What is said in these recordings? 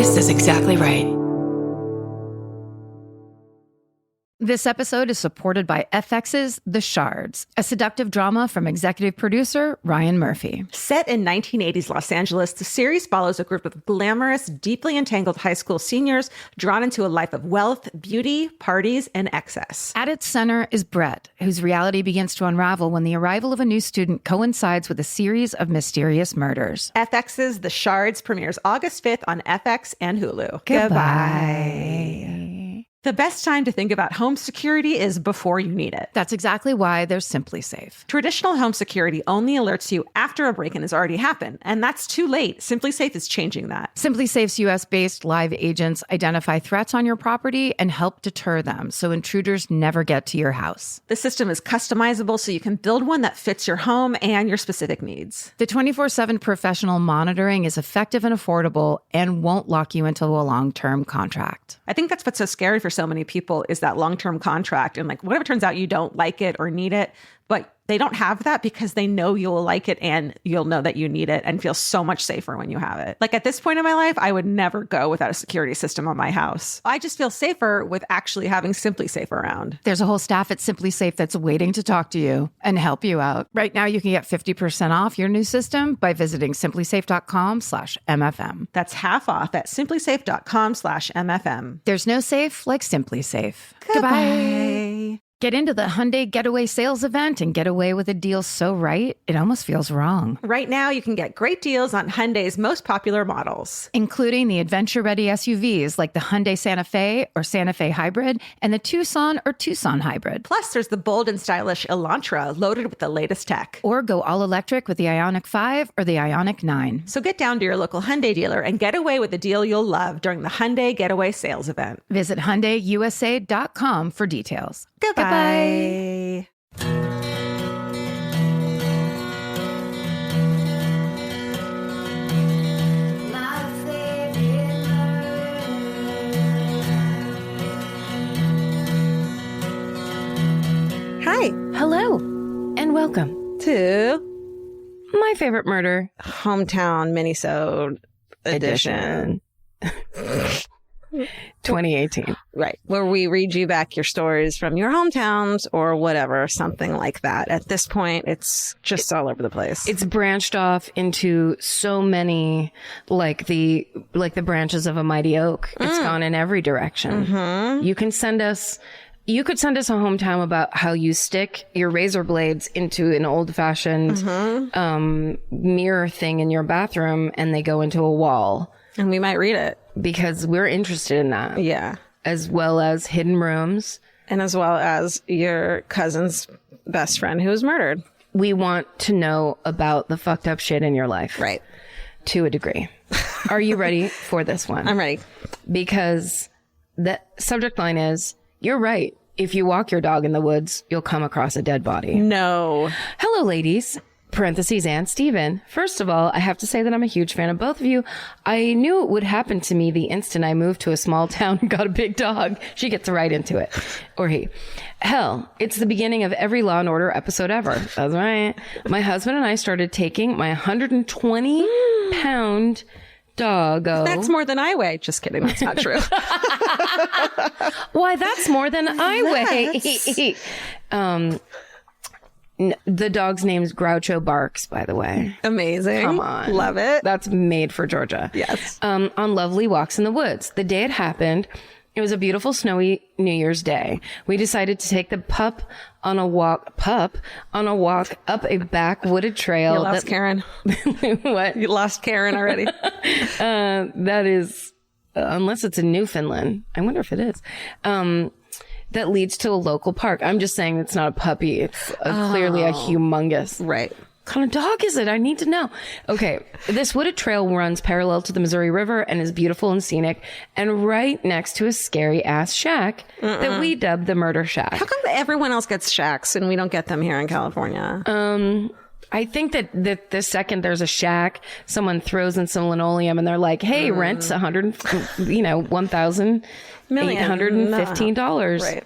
This is exactly right. This episode is supported by FX's The Shards, a seductive drama from executive producer Ryan Murphy. Set in 1980s Los Angeles, the series follows a group of glamorous, deeply entangled high school seniors drawn into a life of wealth, beauty, parties, and excess. At its center is Brett, whose reality begins to unravel when the arrival of a new student coincides with a series of mysterious murders. FX's The Shards premieres August 5th on FX and Hulu. Goodbye. The best time to think about home security is before you need it. That's exactly why there's Simply Safe. Traditional home security only alerts you after a break-in has already happened, and that's too late. Simply Safe is changing that. Simply Safe's US-based live agents identify threats on your property and help deter them so intruders never get to your house. The system is customizable so you can build one that fits your home and your specific needs. The 24/7 professional monitoring is effective and affordable and won't lock you into a long-term contract. I think that's what's so scary for so many people is that long-term contract. And like, whatever turns out you don't like it or need it, but they don't have that because they know you'll like it and you'll know that you need it and feel so much safer when you have it. Like at this point in my life, I would never go without a security system on my house. I just feel safer with actually having Simply Safe around. There's a whole staff at Simply Safe that's waiting to talk to you and help you out. Right now, you can get 50% off your new system by visiting simplysafe.com/MFM. That's half off at simplysafe.com/MFM. There's no safe like Simply Safe. Goodbye. Get into the Hyundai Getaway Sales Event and get away with a deal so right, it almost feels wrong. Right now, you can get great deals on Hyundai's most popular models, including the adventure-ready SUVs like the Hyundai Santa Fe or Santa Fe Hybrid and the Tucson or Tucson Hybrid. Plus, there's the bold and stylish Elantra loaded with the latest tech. Or go all-electric with the Ioniq 5 or the Ioniq 9. So get down to your local Hyundai dealer and get away with a deal you'll love during the Hyundai Getaway Sales Event. Visit HyundaiUSA.com for details. Goodbye. Hi. Hello, and welcome to My Favorite Murder Hometown Minisode Edition. 2018. Right. Where we read you back your stories from your hometowns or whatever, something like that. At this point, it's just all over the place. It's branched off into so many, like the branches of a mighty oak. It's gone in every direction. Mm-hmm. You could send us a hometown about how you stick your razor blades into an old-fashioned mirror thing in your bathroom and they go into a wall. And we might read it. Because we're interested in that. Yeah. As well as hidden rooms. And as well as your cousin's best friend who was murdered. We want to know about the fucked up shit in your life. Right. To a degree. Are you ready for this one? I'm ready. Because the subject line is, you're right. If you walk your dog in the woods, you'll come across a dead body. No. Hello, ladies. Parentheses and Steven. First of all, I have to say that I'm a huge fan of both of you. I knew it would happen to me the instant I moved to a small town and got a big dog. She gets right into it. Or he. Hell, it's the beginning of every Law and Order episode ever. That's right. My husband and I started taking my 120-pound doggo. That's more than I weigh. Just kidding. That's not true. Why, that's more than I weigh. The dog's name's Groucho Barks, by the way. Amazing. Come on. Love it. That's made for Georgia. Yes. On lovely walks in the woods. The day it happened, it was a beautiful snowy New Year's Day. We decided to take the pup on a walk up a back wooded trail. You lost Karen. What? You lost Karen already. That is, unless it's in Newfoundland. I wonder if it is. That leads to a local park. I'm just saying it's not a puppy. It's clearly a humongous. Right. What kind of dog is it? I need to know. Okay. This wooded trail runs parallel to the Missouri River and is beautiful and scenic and right next to a scary ass shack that we dubbed the Murder Shack. How come everyone else gets shacks and we don't get them here in California? I think that the second there's a shack, someone throws in some linoleum and they're like, hey, rent's $1,815. Right.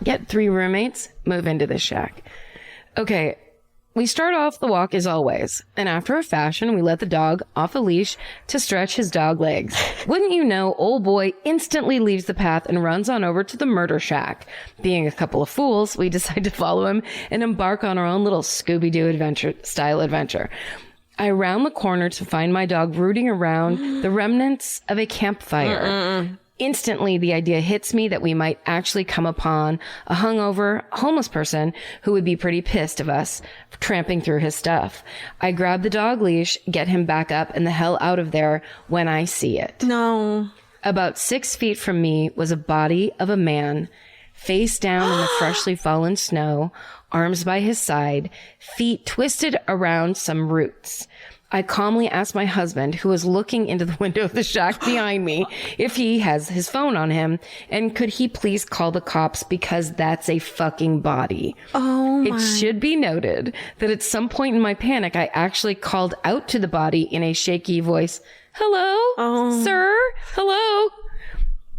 Get 3 roommates, move into this shack. Okay. We start off the walk as always, and after a fashion, we let the dog off a leash to stretch his dog legs. Wouldn't you know, old boy instantly leaves the path and runs on over to the murder shack. Being a couple of fools, we decide to follow him and embark on our own little Scooby-Doo adventure. I round the corner to find my dog rooting around the remnants of a campfire. Instantly, the idea hits me that we might actually come upon a hungover homeless person who would be pretty pissed of us tramping through his stuff. I grab the dog leash, get him back up and the hell out of there when I see it. No. About 6 feet from me was a body of a man, face down in the freshly fallen snow, arms by his side, feet twisted around some roots. I calmly asked my husband, who was looking into the window of the shack behind me, if he has his phone on him, and could he please call the cops because that's a fucking body. Oh my. It should be noted that at some point in my panic, I actually called out to the body in a shaky voice, "Hello, sir? Hello?"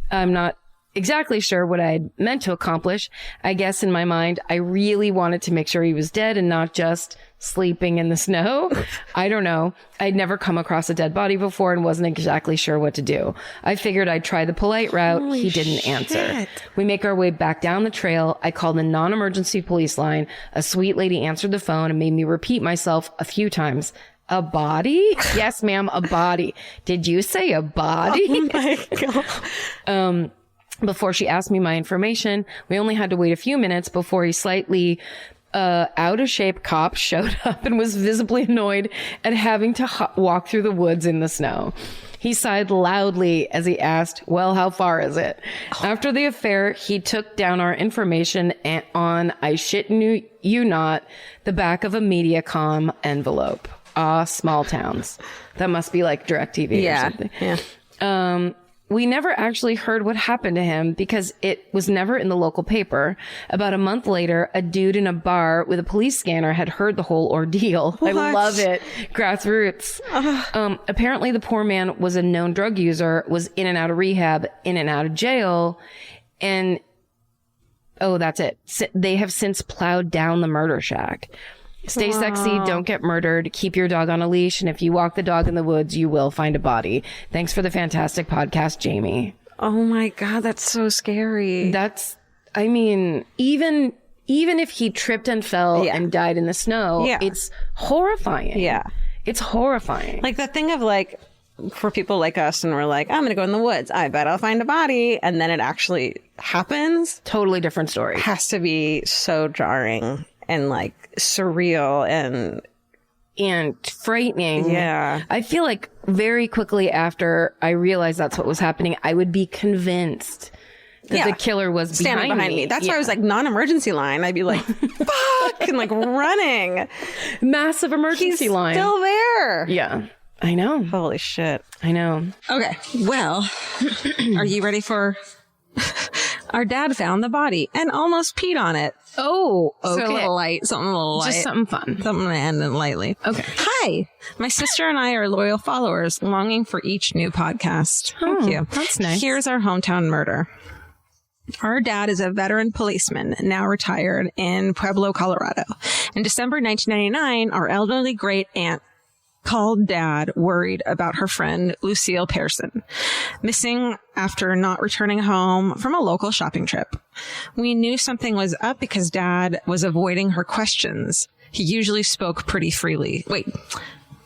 I'm not exactly sure what I had meant to accomplish. I guess in my mind, I really wanted to make sure he was dead and not just sleeping in the snow. I don't know. I'd never come across a dead body before and wasn't exactly sure what to do. I figured I'd try the polite route. He didn't answer. We make our way back down the trail. I called the non-emergency police line. A sweet lady answered the phone and made me repeat myself a few times. A body? Yes, ma'am, a body. Did you say a body? Oh my God. Before she asked me my information, we only had to wait a few minutes before he slightly out of shape cop showed up and was visibly annoyed at having to walk through the woods in the snow. He sighed loudly as he asked, "Well, how far is it?" After the affair, he took down our information on, I shit you not, the back of a MediaCom envelope. Small towns. That must be like DirecTV or something. Yeah. We never actually heard what happened to him because it was never in the local paper. About a month later, a dude in a bar with a police scanner had heard the whole ordeal. What? I love it. Grassroots. Apparently the poor man was a known drug user, was in and out of rehab, in and out of jail, and that's it. They have since plowed down the murder shack. Stay sexy, don't get murdered, keep your dog on a leash, and if you walk the dog in the woods, you will find a body. Thanks for the fantastic podcast, Jamie. Oh my God, that's so scary. Even if he tripped and fell and died in the snow, it's horrifying. Yeah. It's horrifying. Like the thing of like, for people like us and we're like, I'm going to go in the woods. I bet I'll find a body. And then it actually happens. Totally different story. It has to be so jarring and like surreal and frightening. Yeah. I feel like very quickly after I realized that's what was happening, I would be convinced that the killer was standing behind me. That's why I was like, non-emergency line. I'd be like, fuck, and like running. Massive emergency line. Still there. Yeah. I know. Holy shit. I know. Okay. Well, are you ready for... Our dad found the body and almost peed on it. Oh, okay. So a little light, something a little light. Just something fun. Something to end it lightly. Okay. Hi. My sister and I are loyal followers, longing for each new podcast. Thank you. That's nice. Here's our hometown murder. Our dad is a veteran policeman, now retired in Pueblo, Colorado. In December 1999, our elderly great aunt called Dad worried about her friend Lucille Pearson, missing after not returning home from a local shopping trip. We knew something was up because Dad was avoiding her questions. He usually spoke pretty freely.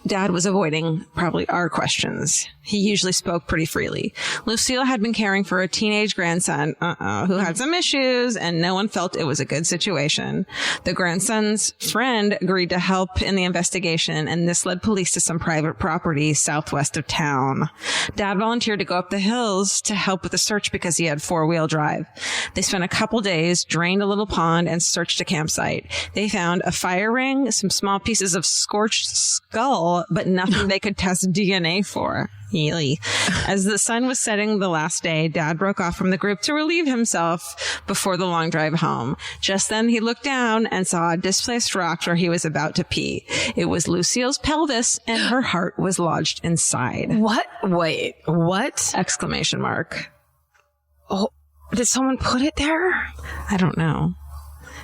Dad was avoiding probably our questions. He usually spoke pretty freely. Lucille had been caring for a teenage grandson, who had some issues, and no one felt it was a good situation. The grandson's friend agreed to help in the investigation, and this led police to some private property southwest of town. Dad volunteered to go up the hills to help with the search because he had four-wheel drive. They spent a couple days, drained a little pond, and searched a campsite. They found a fire ring, some small pieces of scorched skull, but nothing they could test DNA for. As the sun was setting the last day, Dad broke off from the group to relieve himself before the long drive home. Just then he looked down and saw a displaced rock where he was about to pee. It was Lucille's pelvis and her heart was lodged inside. What? Wait, what? Exclamation mark. Oh, did someone put it there? I don't know.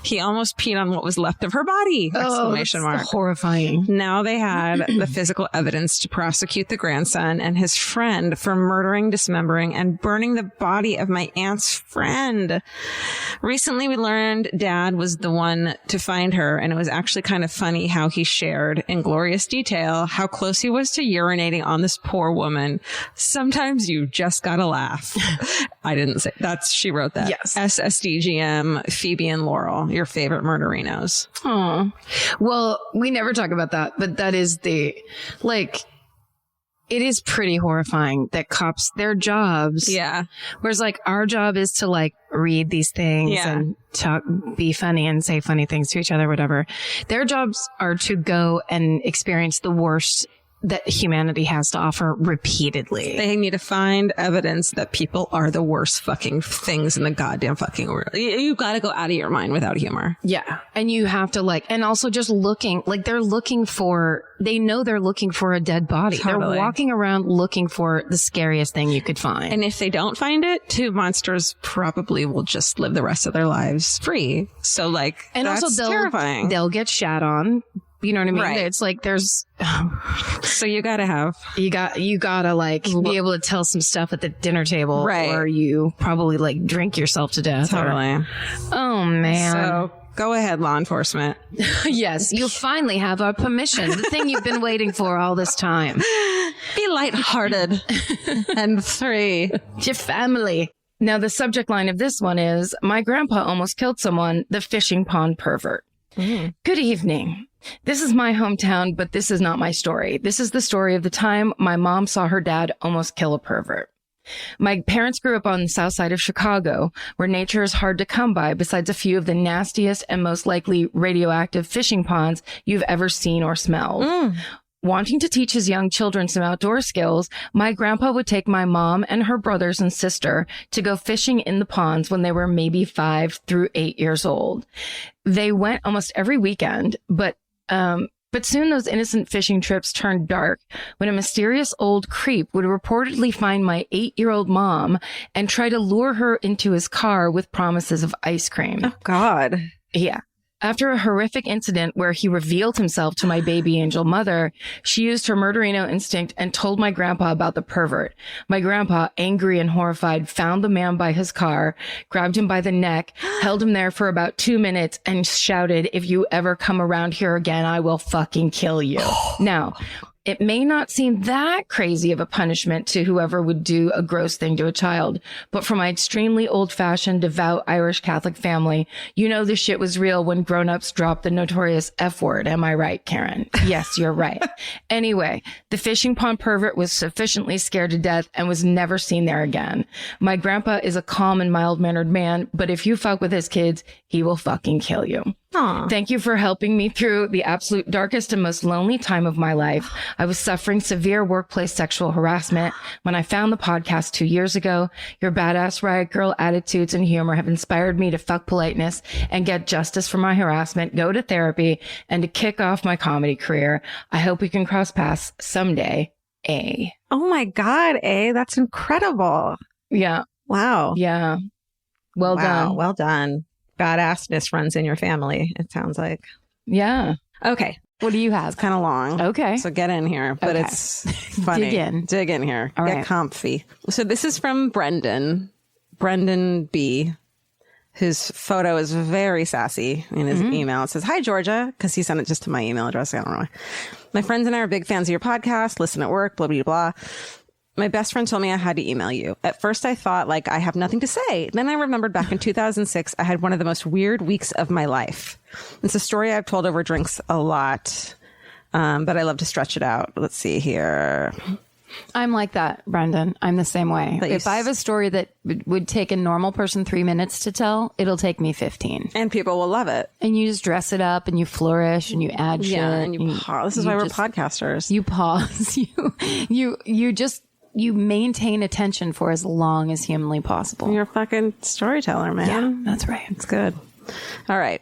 He almost peed on what was left of her body! Exclamation mark. Horrifying. Now they had the physical evidence to prosecute the grandson and his friend for murdering, dismembering, and burning the body of my aunt's friend. Recently, we learned Dad was the one to find her, and it was actually kind of funny how he shared in glorious detail how close he was to urinating on this poor woman. Sometimes you just gotta laugh. I didn't say that's, she wrote that. Yes. SSDGM, Phoebe and Laurel, your favorite murderinos. Oh, well, we never talk about that, but that is it is pretty horrifying that cops, their jobs. Yeah. Whereas like our job is to like read these things and talk, be funny and say funny things to each other, whatever. Their jobs are to go and experience the worst that humanity has to offer repeatedly. They need to find evidence that people are the worst fucking things in the goddamn fucking world. You got to go out of your mind without humor. Yeah. And you have to and also just looking, they know they're looking for a dead body. Totally. They're walking around looking for the scariest thing you could find. And if they don't find it, two monsters probably will just live the rest of their lives free. So and that's also terrifying. They'll get shat on. You know what I mean? Right. It's like there's so you gotta be able to tell some stuff at the dinner table, right? Or you probably drink yourself to death. Totally. Oh man. So go ahead, law enforcement. Yes, you finally have our permission. The thing you've been waiting for all this time. Be lighthearted and free. Your family. Now the subject line of this one is, my grandpa almost killed someone, the fishing pond pervert. Good evening. This is my hometown, but this is not my story. This is the story of the time my mom saw her dad almost kill a pervert. My parents grew up on the south side of Chicago, where nature is hard to come by besides a few of the nastiest and most likely radioactive fishing ponds you've ever seen or smelled. Wanting to teach his young children some outdoor skills, my grandpa would take my mom and her brothers and sister to go fishing in the ponds when they were maybe 5 through 8 years old. They went almost every weekend, but soon those innocent fishing trips turned dark when a mysterious old creep would reportedly find my 8-year-old mom and try to lure her into his car with promises of ice cream. Oh, God. Yeah. After a horrific incident where he revealed himself to my baby angel mother, she used her murderino instinct and told my grandpa about the pervert. My grandpa, angry and horrified, found the man by his car, grabbed him by the neck, held him there for about 2 minutes, and shouted, "If you ever come around here again, I will fucking kill you." Now, it may not seem that crazy of a punishment to whoever would do a gross thing to a child, but for my extremely old-fashioned, devout Irish Catholic family, you know this shit was real when grown-ups dropped the notorious F word. Am I right, Karen? Yes, you're right. Anyway, the fishing pond pervert was sufficiently scared to death and was never seen there again. My grandpa is a calm and mild-mannered man, but if you fuck with his kids, he will fucking kill you. Aww. Thank you for helping me through the absolute darkest and most lonely time of my life. I was suffering severe workplace sexual harassment. When I found the podcast 2 years ago, your badass riot girl attitudes and humor have inspired me to fuck politeness and get justice for my harassment, go to therapy, and to kick off my comedy career. I hope we can cross paths someday. A. Oh my God, A. That's incredible. Yeah. Wow. Yeah. Well done. Well done. Badassness runs in your family, it sounds like. Yeah. Okay. What do you have? It's kind of long. Okay. So get in here, but Okay. it's funny. Dig in here. All Get right. comfy. So this is from Brendan B, whose photo is very sassy in his email. It says, "Hi, Georgia," because he sent it just to my email address. I don't know why. "My friends and I are big fans of your podcast, listen at work, blah, blah, blah. My best friend told me I had to email you. At first I thought I have nothing to say. Then I remembered back in 2006, I had one of the most weird weeks of my life. It's a story I've told over drinks a lot, but I love to stretch it out. Let's see here. I'm like that, Brendan. I'm the same way. But you If I have a story that would take a normal person 3 minutes to tell, it'll take me 15. And people will love it. And you just dress it up and you flourish and you add shit. Yeah, and you pause. This is why we're podcasters. You pause. You maintain attention for as long as humanly possible. You're a fucking storyteller, man. Yeah, that's right. It's good. All right.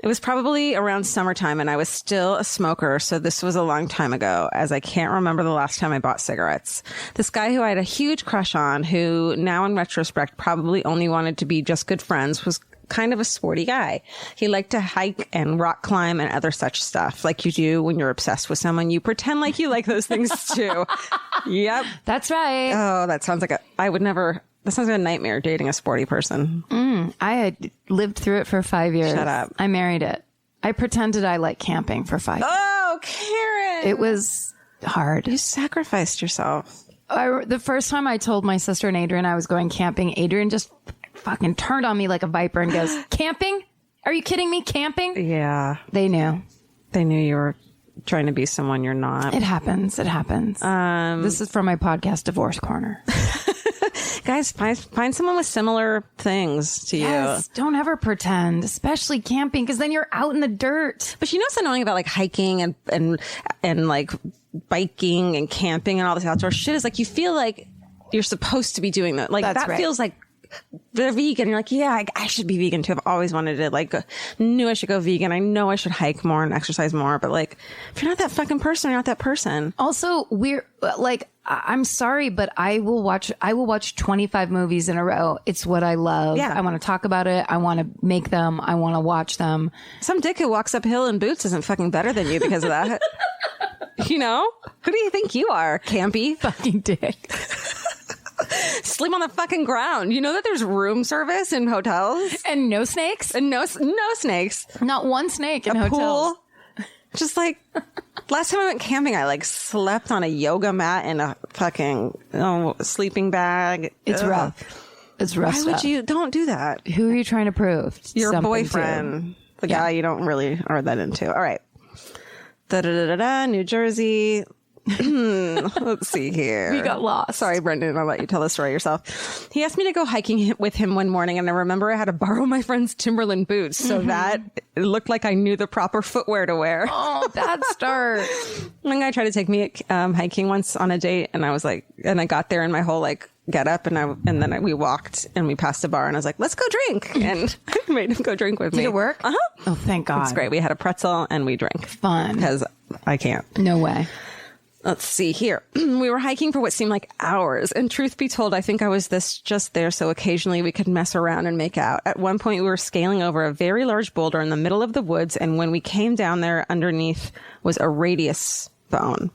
It was probably around summertime and I was still a smoker, so this was a long time ago, as I can't remember the last time I bought cigarettes. This guy who I had a huge crush on, who now in retrospect probably only wanted to be just good friends, was kind of a sporty guy. He liked to hike and rock climb and other such stuff. Like you do when you're obsessed with someone, you pretend like you like those things too. Yep. That's right. Oh, that sounds like that sounds like a nightmare, dating a sporty person. I had lived through it for 5 years. Shut up. I married it. I pretended I liked camping for 5 years. Oh, Karen. It was hard. You sacrificed yourself. The first time I told my sister and Adrian I was going camping, Adrian just fucking turned on me like a viper and goes, camping? Are you kidding me? Camping? Yeah. They knew. They knew you were trying to be someone you're not. It happens. It happens. This is from my podcast, Divorce Corner. Guys, find someone with similar things to you. Yes, don't ever pretend, especially camping, because then you're out in the dirt. But you know what's annoying about like hiking and like biking and camping and all this outdoor shit is like you feel like you're supposed to be doing that. Like That's that right. feels like they're vegan. You're like, yeah, I should be vegan too. I've always wanted it. Like, knew I should go vegan. I know I should hike more and exercise more. But like, if you're not that fucking person, you're not that person. Also, we're like, I'm sorry, but I will watch 25 movies in a row. It's what I love. Yeah. I want to talk about it. I want to make them. I want to watch them. Some dick who walks uphill in boots isn't fucking better than you because of that. You know? Who do you think you are, campy? Fucking dick. Sleep on the fucking ground. You know that there's room service in hotels? And no snakes? And no snakes. Not one snake in A hotels. pool. Just like last time I went camping, I like slept on a yoga mat in a fucking sleeping bag. It's Ugh. rough. It's rough Why stuff. would you? Don't do that. Who are you trying to prove? Your something boyfriend, to? the guy you don't really are that into. All right. New Jersey. Let's see here. We got lost. Sorry, Brendan. I'll let you tell the story yourself. He asked me to go hiking with him one morning, and I remember I had to borrow my friend's Timberland boots so that it looked like I knew the proper footwear to wear. Oh, bad start. One guy tried to take me hiking once on a date, and I was like, and I got there in my whole like get up, and then we walked and we passed a bar, and I was like, let's go drink, and I made him go drink with me. Did it work? Uh-huh. Oh, thank God. It's great. We had a pretzel and we drank. Fun. Because I can't. No way. Let's see here. We were hiking for what seemed like hours. And truth be told, I think I was just there so occasionally we could mess around and make out. At one point, we were scaling over a very large boulder in the middle of the woods. And when we came down there, underneath was a radius bone.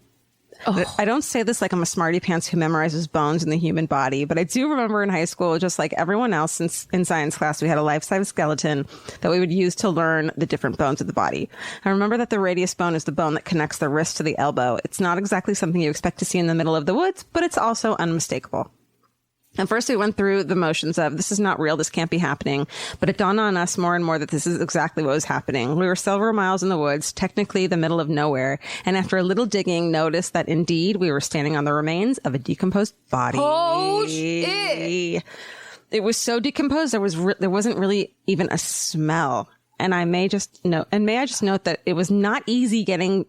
Oh. I don't say this like I'm a smarty pants who memorizes bones in the human body, but I do remember in high school, just like everyone else in science class, we had a life-size skeleton that we would use to learn the different bones of the body. I remember that the radius bone is the bone that connects the wrist to the elbow. It's not exactly something you expect to see in the middle of the woods, but it's also unmistakable. And first we went through the motions of this is not real, this can't be happening. But it dawned on us more and more that this is exactly what was happening. We were several miles in the woods, technically the middle of nowhere. And after a little digging, noticed that indeed we were standing on the remains of a decomposed body. Oh, shit. It was so decomposed, there wasn't really even a smell. And may I just note that it was not easy getting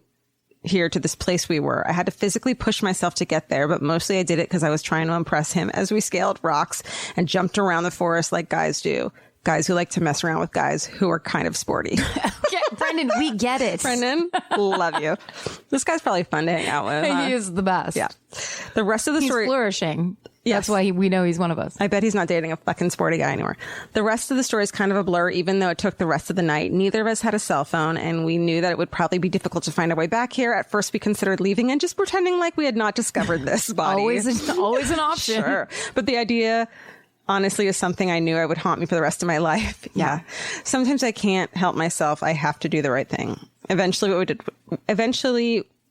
here to this place we were. I had to physically push myself to get there, but mostly I did it because I was trying to impress him as we scaled rocks and jumped around the forest like guys do. Guys who like to mess around with guys who are kind of sporty. Okay, Brendan, we get it. Brendan, love you. This guy's probably fun to hang out with. Huh? He is the best. Yeah. The rest of the He's story. flourishing. Yes. That's why we know he's one of us. I bet he's not dating a fucking sporty guy anymore. The rest of the story is kind of a blur, even though it took the rest of the night. Neither of us had a cell phone, and we knew that it would probably be difficult to find our way back here. At first, we considered leaving and just pretending like we had not discovered this body. Always an option. Sure. But the idea, honestly, is something I knew I would haunt me for the rest of my life. Yeah. Sometimes I can't help myself. I have to do the right thing. Eventually,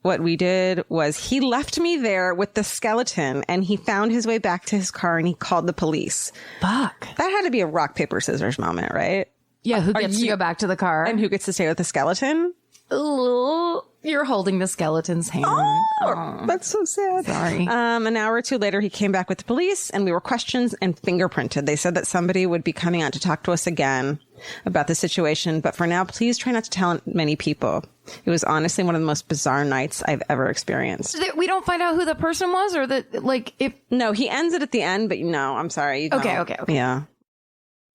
what we did was he left me there with the skeleton, and he found his way back to his car and he called the police. Fuck. That had to be a rock, paper, scissors moment, right? Yeah, who gets to go back to the car? And who gets to stay with the skeleton? Ooh, you're holding the skeleton's hand. Oh, that's so sad. Sorry. An hour or two later, he came back with the police and we were questioned and fingerprinted. They said that somebody would be coming out to talk to us again about the situation. But for now, please try not to tell many people. It was honestly one of the most bizarre nights I've ever experienced. We don't find out who the person was, or that, like, if... No, he ends it at the end, but no, I'm sorry. You don't. Okay. Yeah.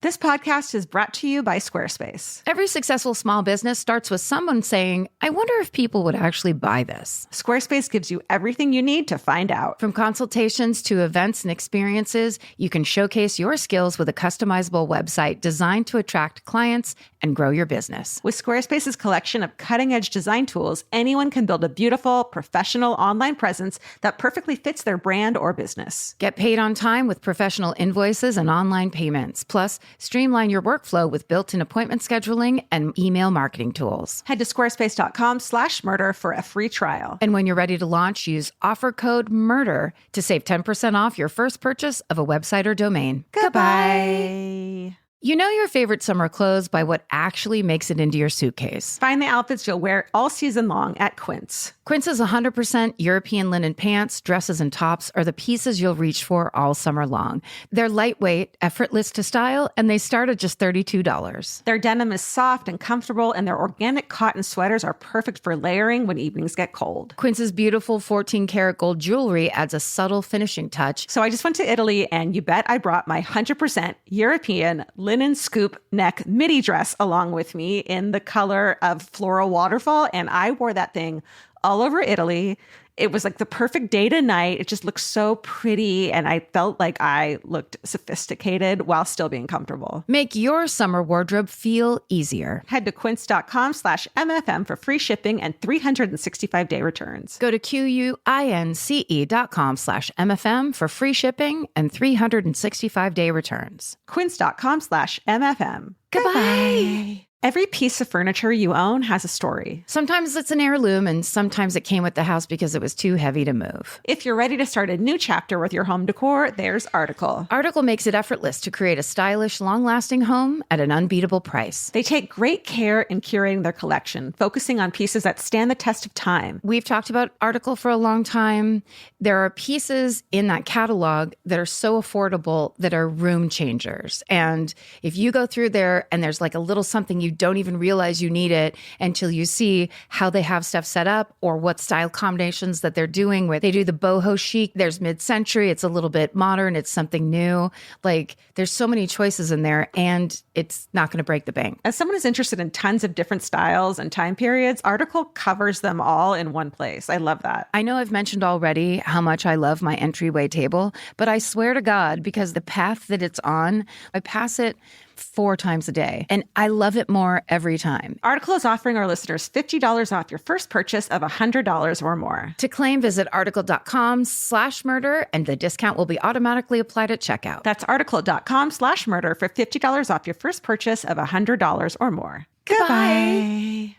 This podcast is brought to you by Squarespace. Every successful small business starts with someone saying, I wonder if people would actually buy this. Squarespace gives you everything you need to find out. From consultations to events and experiences, you can showcase your skills with a customizable website designed to attract clients and grow your business. With Squarespace's collection of cutting-edge design tools, anyone can build a beautiful, professional online presence that perfectly fits their brand or business. Get paid on time with professional invoices and online payments. Plus, streamline your workflow with built-in appointment scheduling and email marketing tools. Head to squarespace.com/murder for a free trial. And when you're ready to launch, use offer code MURDER to save 10% off your first purchase of a website or domain. Goodbye. You know your favorite summer clothes by what actually makes it into your suitcase. Find the outfits you'll wear all season long at Quince. Quince's 100% European linen pants, dresses, and tops are the pieces you'll reach for all summer long. They're lightweight, effortless to style, and they start at just $32. Their denim is soft and comfortable, and their organic cotton sweaters are perfect for layering when evenings get cold. Quince's beautiful 14-karat gold jewelry adds a subtle finishing touch. So I just went to Italy, and you bet I brought my 100% European linen scoop neck midi dress along with me in the color of floral waterfall, and I wore that thing all over Italy. It was like the perfect day to night. It just looked so pretty, and I felt like I looked sophisticated while still being comfortable. Make your summer wardrobe feel easier. Head to quince.com/MFM for free shipping and 365-day returns. Go to QUINCE.com/MFM for free shipping and 365-day returns. Quince.com/MFM. Goodbye. Every piece of furniture you own has a story. Sometimes it's an heirloom, and sometimes it came with the house because it was too heavy to move. If you're ready to start a new chapter with your home decor, there's Article. Article makes it effortless to create a stylish, long-lasting home at an unbeatable price. They take great care in curating their collection, focusing on pieces that stand the test of time. We've talked about Article for a long time. There are pieces in that catalog that are so affordable that are room changers. And if you go through there and there's like a little something you don't even realize you need it until you see how they have stuff set up or what style combinations that they're doing with. They do the boho chic. There's mid-century. It's a little bit modern. It's something new. Like there's so many choices in there, and it's not going to break the bank. As someone who's interested in tons of different styles and time periods, Article covers them all in one place. I love that. I know I've mentioned already how much I love my entryway table, but I swear to God, because the path that it's on, I pass it 4 times a day, and I love it more every time. Article is offering our listeners $50 off your first purchase of $100 or more. To claim, visit article.com/murder, and the discount will be automatically applied at checkout. That's article.com/murder for $50 off your first purchase of $100 or more. Goodbye.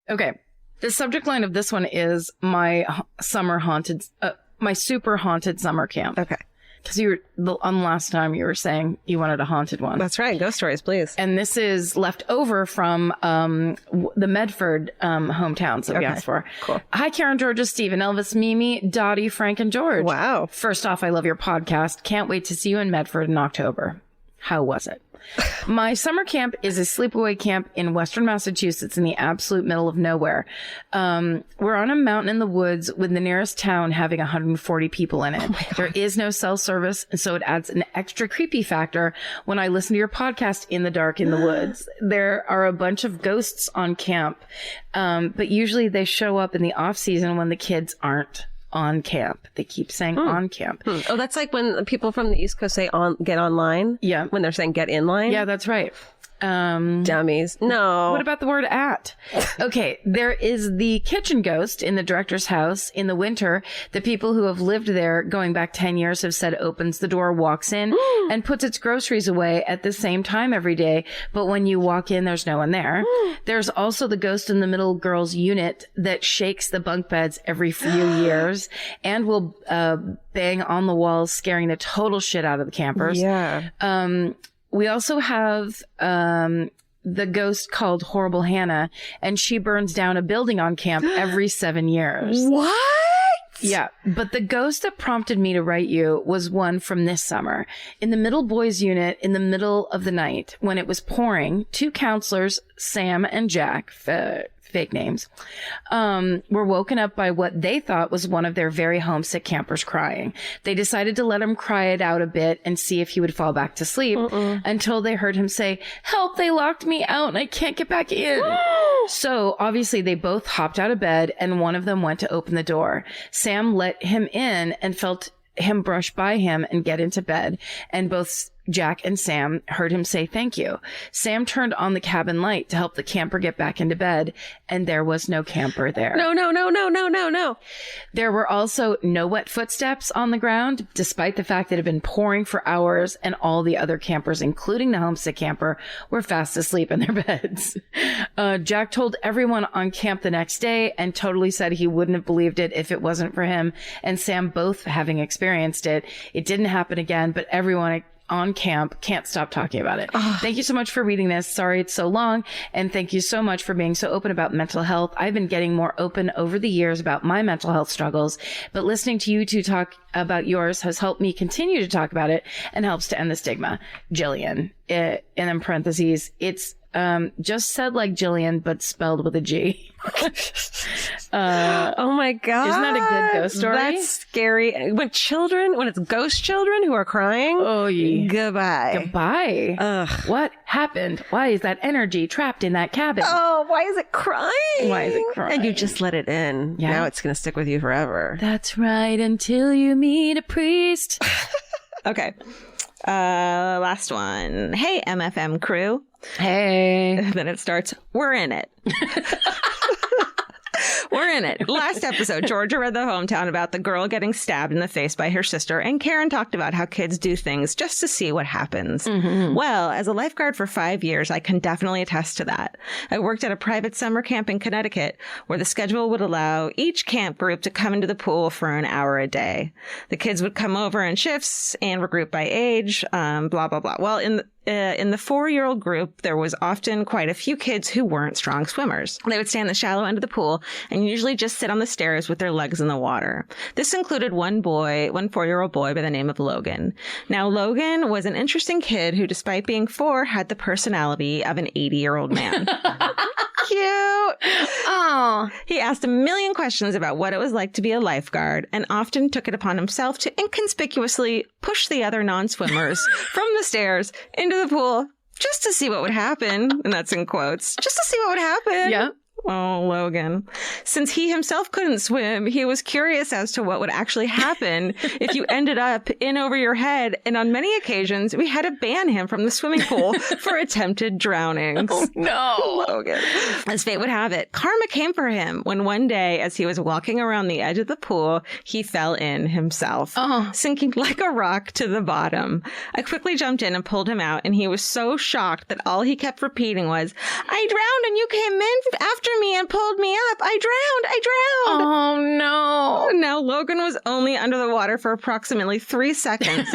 Okay. The subject line of this one is my my super haunted summer camp. Okay. Because on last time you were saying you wanted a haunted one. That's right. Ghost stories, please. And this is left over from the Medford hometowns that we asked for. Cool. Hi, Karen, Georgia, Stephen, Elvis, Mimi, Dottie, Frank, and George. Wow. First off, I love your podcast. Can't wait to see you in Medford in October. How was it? My summer camp is a sleepaway camp in Western Massachusetts in the absolute middle of nowhere. We're on a mountain in the woods with the nearest town having 140 people in it. There is no cell service, and so it adds an extra creepy factor when I listen to your podcast in the dark in the woods. There are a bunch of ghosts on camp, but usually they show up in the off season when the kids aren't on camp. They keep saying on camp. Oh, that's like when people from the East Coast say get online. Yeah. When they're saying get in line. Yeah, that's right. Dummies. No. What about the word at? Okay, there is the kitchen ghost in the director's house in the winter. The people who have lived there going back 10 years have said opens the door, walks in, and puts its groceries away at the same time every day. But when you walk in, there's no one there. There's also the ghost in the middle girls unit that shakes the bunk beds every few years and will bang on the walls, scaring the total shit out of the campers. Yeah. We also have the ghost called Horrible Hannah, and she burns down a building on camp every 7 years. What? Yeah, but the ghost that prompted me to write you was one from this summer. In the middle boys unit, in the middle of the night, when it was pouring, 2 counselors, Sam and Jack, fake names, were woken up by what they thought was one of their very homesick campers crying. They decided to let him cry it out a bit and see if he would fall back to sleep until they heard him say, "Help, they locked me out and I can't get back in." So obviously they both hopped out of bed and one of them went to open the door. Sam let him in and felt him brush by him and get into bed. And both Jack and Sam heard him say thank you. Sam turned on the cabin light to help the camper get back into bed, and there was no camper there. No. There were also no wet footsteps on the ground, despite the fact that it had been pouring for hours, and all the other campers, including the homesick camper, were fast asleep in their beds. Jack told everyone on camp the next day and totally said he wouldn't have believed it if it wasn't for him and Sam both having experienced it. It didn't happen again, but everyone on camp can't stop talking about it. Thank you so much for reading this. Sorry it's so long. And thank you so much for being so open about mental health. I've been getting more open over the years about my mental health struggles, but listening to you two talk about yours has helped me continue to talk about it and helps to end the stigma. Jillian, and in parentheses, it's just said like Jillian, but spelled with a G. Oh my God. Isn't that a good ghost story? That's scary. When it's ghost children who are crying. Oh, yeah. Goodbye. Goodbye. Ugh. What happened? Why is that energy trapped in that cabin? Oh, why is it crying? Why is it crying? And you just let it in. Yeah. Now it's going to stick with you forever. That's right, until you meet a priest. Okay. Last one. Hey, MFM crew. Hey. Then it starts, we're in it. We're in it. Last episode, Georgia read the hometown about the girl getting stabbed in the face by her sister, and Karen talked about how kids do things just to see what happens. Well, as a lifeguard for 5 years, I can definitely attest to that. I worked at a private summer camp in Connecticut where the schedule would allow each camp group to come into the pool for an hour a day. The kids would come over in shifts and were grouped by age, blah, blah, blah. Well, in the 4-year-old group, there was often quite a few kids who weren't strong swimmers. They would stand in the shallow end of the pool and usually just sit on the stairs with their legs in the water. This included one 4-year-old boy by the name of Logan. Now, Logan was an interesting kid who, despite being 4, had the personality of an 80-year-old man. Cute. Oh. He asked a million questions about what it was like to be a lifeguard and often took it upon himself to inconspicuously push the other non-swimmers from the stairs into the pool just to see what would happen. And that's in quotes. Just to see what would happen. Yeah. Oh, Logan. Since he himself couldn't swim, he was curious as to what would actually happen if you ended up in over your head. And on many occasions, we had to ban him from the swimming pool for attempted drownings. Oh, no. Logan. As fate would have it, karma came for him when one day, as he was walking around the edge of the pool, he fell in himself, sinking like a rock to the bottom. I quickly jumped in and pulled him out, and he was so shocked that all he kept repeating was, "I drowned and you came in after me and pulled me up. I drowned. Oh, no. Now, Logan was only under the water for approximately 3 seconds.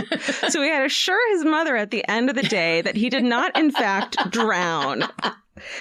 So he had to assure his mother at the end of the day that he did not, in fact, drown.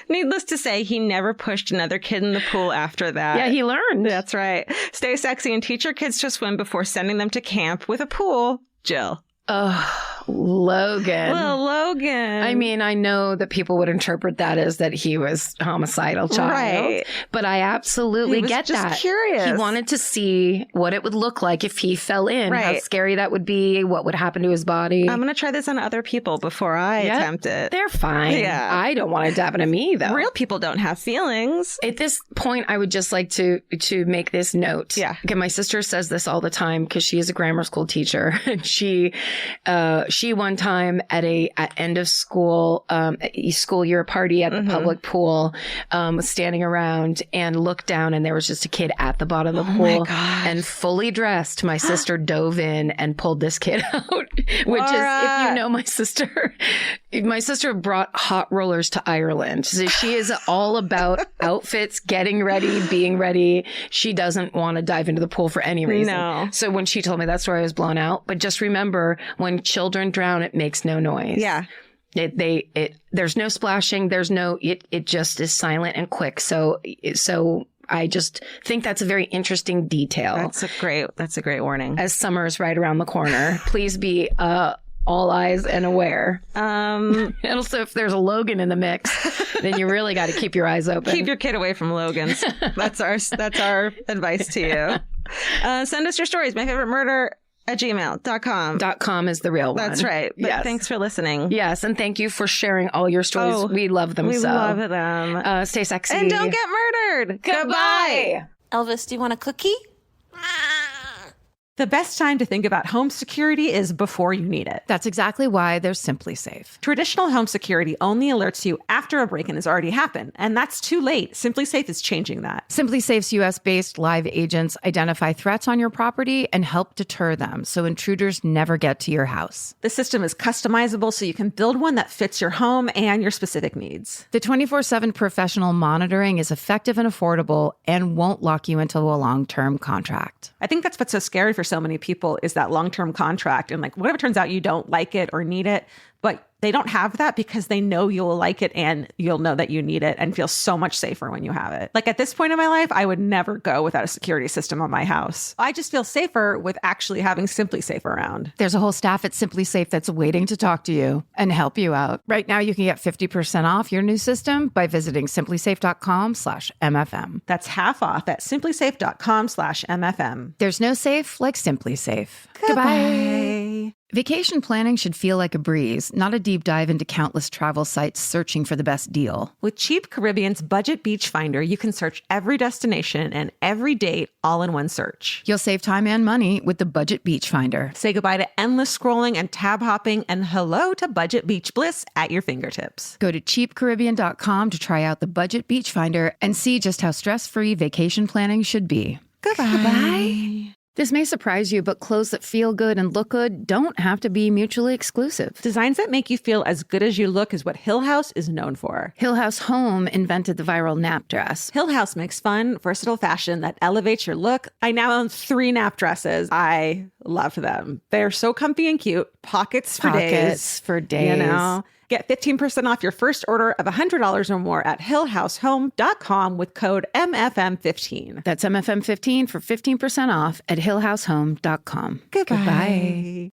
Needless to say, he never pushed another kid in the pool after that. Yeah, he learned. That's right. Stay sexy and teach your kids to swim before sending them to camp with a pool. Jill. Oh, Logan. Little Logan. I mean, I know that people would interpret that as that he was a homicidal child. Right. But I absolutely get just that. Curious. He wanted to see what it would look like if he fell in, how Right. scary that would be, what would happen to his body. I'm going to try this on other people before I attempt it. They're fine. Yeah. I don't want it to happen to me, though. Real people don't have feelings. At this point, I would just like to make this note. Yeah. Okay, my sister says this all the time because she is a grammar school teacher, and she one time at end of school year party at the public pool was standing around and looked down, and there was just a kid at the bottom of the pool, and fully dressed. My sister dove in and pulled this kid out, which is, if you know my sister brought hot rollers to Ireland. So she is all about outfits, getting ready, being ready. She doesn't want to dive into the pool for any reason. No. So when she told me that story, I was blown out. But just remember, when children drown, it makes no noise. Yeah. There's no splashing. There's no, it just is silent and quick. So I just think that's a very interesting detail. That's a great warning. As summer is right around the corner, please be all eyes and aware. And also, if there's a Logan in the mix, then you really got to keep your eyes open. Keep your kid away from Logans. That's our advice to you. Send us your stories. myfavoritemurder@gmail.com. .com is the real one. That's right. But yes. Thanks for listening. Yes, and thank you for sharing all your stories. We love them We so. love them. Stay sexy. And don't get murdered. Goodbye. Elvis, do you want a cookie? The best time to think about home security is before you need it. That's exactly why they're Simply Safe. Traditional home security only alerts you after a break-in has already happened, and that's too late. Simply Safe is changing that. Simply Safe's US-based live agents identify threats on your property and help deter them so intruders never get to your house. The system is customizable so you can build one that fits your home and your specific needs. The 24/7 professional monitoring is effective and affordable and won't lock you into a long-term contract. I think that's what's so scary for so many people is that long-term contract. And like, what if it turns out you don't like it or need it, but they don't have that because they know you'll like it and you'll know that you need it and feel so much safer when you have it. Like at this point in my life, I would never go without a security system on my house. I just feel safer with actually having Simply Safe around. There's a whole staff at Simply Safe that's waiting to talk to you and help you out. Right now, you can get 50% off your new system by visiting simplysafe.com/MFM. That's half off at simplysafe.com/MFM. There's no safe like Simply Safe. Goodbye. Vacation planning should feel like a breeze, not a deep dive into countless travel sites searching for the best deal. With Cheap Caribbean's Budget Beach Finder, you can search every destination and every date all in one search. You'll save time and money with the Budget Beach Finder. Say goodbye to endless scrolling and tab hopping and hello to Budget Beach Bliss at your fingertips. Go to cheapcaribbean.com to try out the Budget Beach Finder and see just how stress-free vacation planning should be. Goodbye. This may surprise you, but clothes that feel good and look good don't have to be mutually exclusive. Designs that make you feel as good as you look is what Hill House is known for. Hill House Home invented the viral nap dress. Hill House makes fun, versatile fashion that elevates your look. I now own 3 nap dresses. I love them. They're so comfy and cute. Pockets for days. You know? Get 15% off your first order of $100 or more at hillhousehome.com with code MFM15. That's MFM15 for 15% off at hillhousehome.com. Goodbye.